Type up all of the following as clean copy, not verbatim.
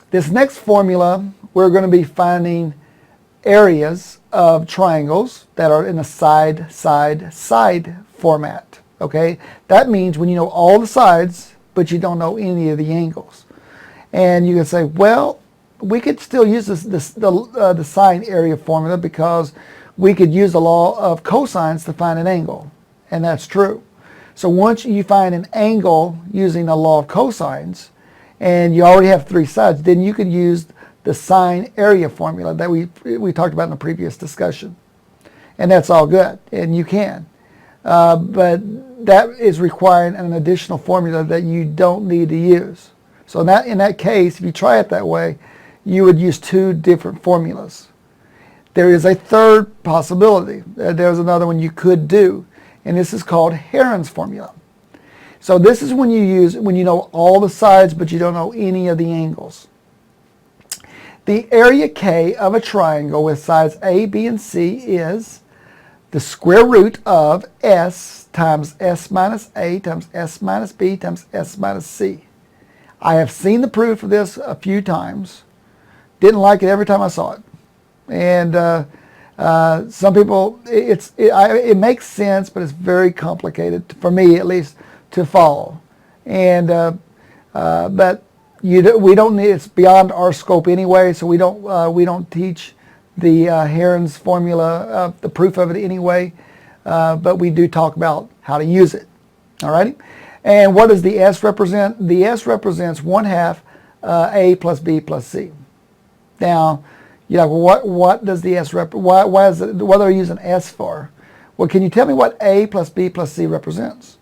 This next formula, we're going to be finding areas of triangles that are in a side, side, side format. Okay, that means when you know all the sides, but you don't know any of the angles. And you can say, well, we could still use the sine area formula because we could use the law of cosines to find an angle. And that's true. So once you find an angle using the law of cosines, and you already have three sides, then you could use the sine area formula that we talked about in the previous discussion. And that's all good, and you can. But that is requiring an additional formula that you don't need to use. So in that case, if you try it that way, you would use two different formulas. There is a third possibility. There's another one you could do, and this is called Heron's formula. So this is when you know all the sides, but you don't know any of the angles. The area K of a triangle with sides A, B, and C is the square root of S times S minus A times S minus B times S minus C. I have seen the proof of this a few times. Didn't like it every time I saw it. And some people, it makes sense, but it's very complicated, for me at least, to follow. And but we don't need, it's beyond our scope anyway, so we don't teach the Heron's formula, the proof of it anyway, but we do talk about how to use it. All right. And what does the S represent? The S represents 1/2 A plus B plus C. Now, you're like, well, what does the S represent? Why is it? What are you using S for? Well, can you tell me what A plus B plus C represents?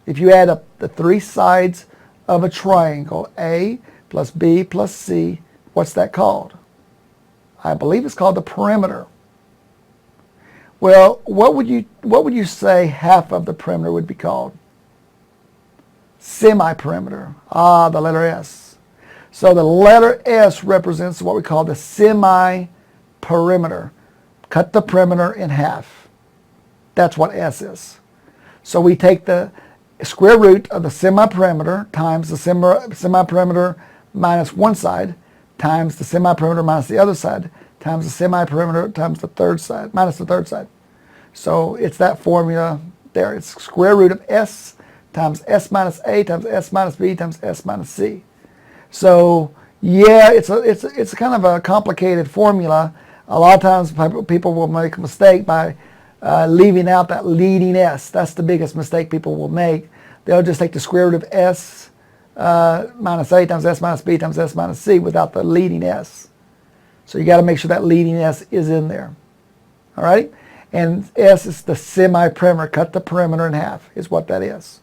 If you add up the three sides of a triangle, A plus B plus C, what's that called? I believe it's called the perimeter. Well, what would you say half of the perimeter would be called? Semi-perimeter. Ah, the letter S. So the letter S represents what we call the semi-perimeter. Cut the perimeter in half. That's what S is. So we take the square root of the semi-perimeter times the semi-perimeter minus one side times the semi-perimeter minus the other side times the semi-perimeter times the third side minus the third side. So it's that formula there. It's square root of S times S minus A times S minus B times S minus C. So yeah, it's kind of a complicated formula. A lot of times people will make a mistake by leaving out that leading S. That's the biggest mistake people will make. They'll just take the square root of S minus A times S minus B times S minus C without the leading S. So you got to make sure that leading S is in there. All right? And S is the semi-perimeter. Cut the perimeter in half is what that is.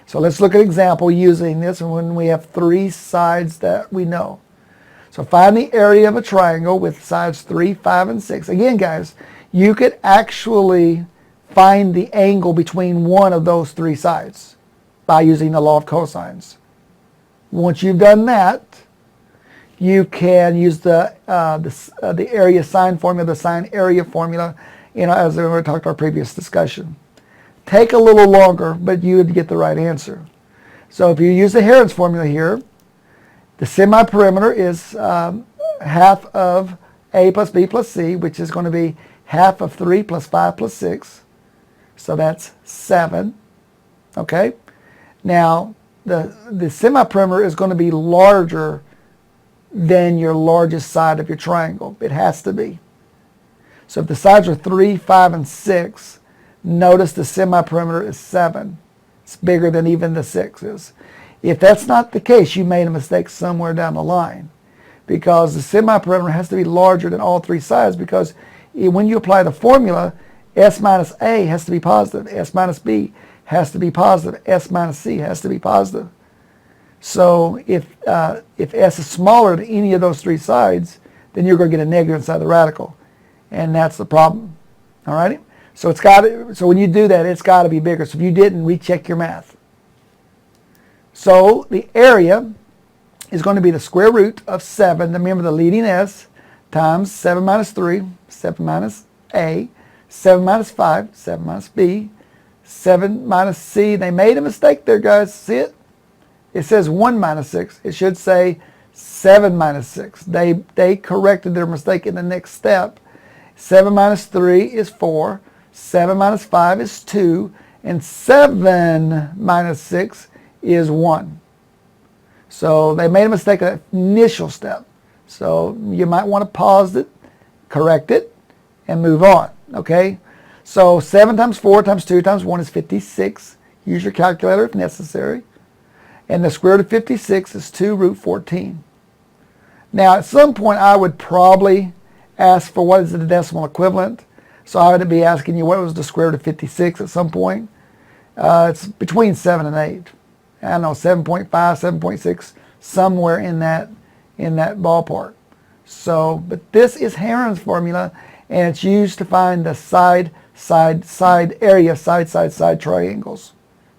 So let's look at an example using this when we have three sides that we know. So find the area of a triangle with sides 3, 5, and 6. Again, guys, you could actually find the angle between one of those three sides by using the law of cosines. Once you've done that, you can use the area sine formula, the sine area formula, as we talked our previous discussion. Take a little longer, but you would get the right answer. So if you use the Heron's formula here, the semi-perimeter is half of A plus B plus C, which is going to be half of 3 plus 5 plus 6. So that's 7. Okay? Now, the semi-perimeter is going to be larger than your largest side of your triangle. It has to be. So if the sides are 3, 5, and 6, notice the semi-perimeter is 7. It's bigger than even the 6 is. If that's not the case, you made a mistake somewhere down the line, because the semi-perimeter has to be larger than all three sides, because when you apply the formula, S minus A has to be positive, S minus B has to be positive, S minus C has to be positive. So if S is smaller than any of those three sides, then you're going to get a negative inside the radical, and that's the problem. All right? So when you do that, it's got to be bigger. So if you didn't, recheck your math. So the area is going to be the square root of 7, remember the leading S, times 7 minus 3, 7 minus A, 7 minus 5, 7 minus B, 7 minus C. They made a mistake there, guys. See it? It says 1 minus 6. It should say 7 minus 6. They corrected their mistake in the next step. 7 minus 3 is 4. 7 minus 5 is 2. And 7 minus 6 is 1. So they made a mistake at the initial step. So you might want to pause it, correct it, and move on. Okay? So 7 times 4 times 2 times 1 is 56. Use your calculator if necessary. And the square root of 56 is 2 root 14. Now, at some point, I would probably ask for what is the decimal equivalent. So I would be asking you what was the square root of 56 at some point. It's between 7 and 8. I don't know, 7.5, 7.6, somewhere in that ballpark. So, but this is Heron's formula, and it's used to find the side triangles.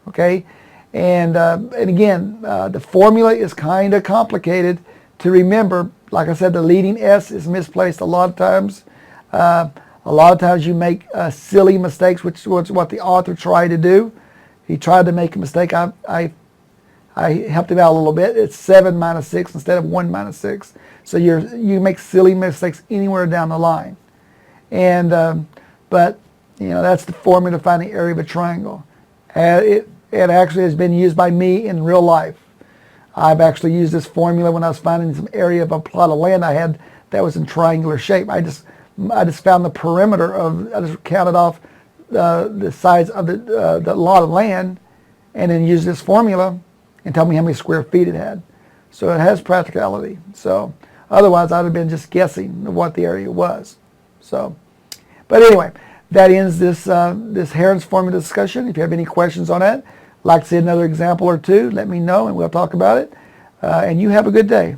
Okay, and again, the formula is kind of complicated to remember. Like I said, the leading S is misplaced a lot of times. A lot of times you make silly mistakes, which was what the author tried to do. He tried to make a mistake. I helped him out a little bit. It's 7 minus 6 instead of 1 minus 6. So you make silly mistakes anywhere down the line. And but you know, that's the formula to find the area of a triangle. It actually has been used by me in real life. I've actually used this formula when I was finding some area of a plot of land I had that was in triangular shape. I just found the perimeter of. I just counted off the size of the lot of land, and then used this formula and tell me how many square feet it had. So it has practicality. So otherwise, I'd have been just guessing what the area was. So, but anyway, that ends this Heron's formula discussion. If you have any questions on that, like to see another example or two, let me know and we'll talk about it. And you have a good day.